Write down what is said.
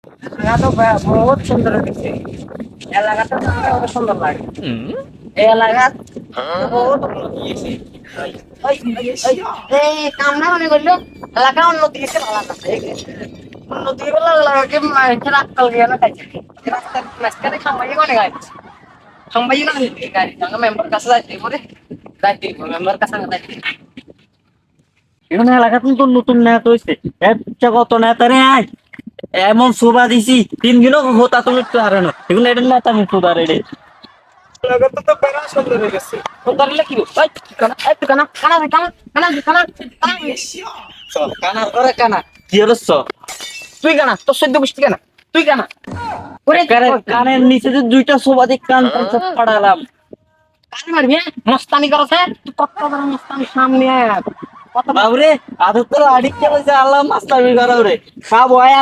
এলাকা তো বহুত সুন্দর হয়েছে। এলাকাটা তো অনেক সুন্দর লাগে। এই এলাকা বহুত উন্নতি হয়েছে। এই কামনা মনে করলো এলাকা উন্নতি হয়েছে ভালো কথা। উন্নতি বলে এলাকাকে মানুষের আক্কাল গিয়ে না খাইছে। রাস্তার মাঝখানে খামাই কোনে গাড়ি খামাই না গাড়ি সঙ্গে মেম্বার কাছে যাইতে পারে যাইতে মেম্বার কাছে যাইতে এখানে এলাকা তো নতুন নেতা হয়েছে কত নেতা রে আয় এমন শোভা দিছি 3 দিনও হতা তুমি একটু হারানো এগুলো এটা নেতা আমি সুদার এডে লাগাতে তো বেড়া সুন্দর হয়ে গেছে। সুদার কি ওই কানা এই কানা কানা কানা কানা কানা কানা করে কানা কি হলছ তুই কানা তোর সদ্য গোষ্ঠী কানা তুই কানা ওরে কানের নিচে যে দুইটা শোভা দিক কান সব পড়ালাম কানে মারবি মস্তানি করছে তুই কত বড় মস্তানি সামনে আয় কত বাবরে আদর তো আড়ি কে বলছে আল্লাহ মস্তানি করা রে সব হয় আর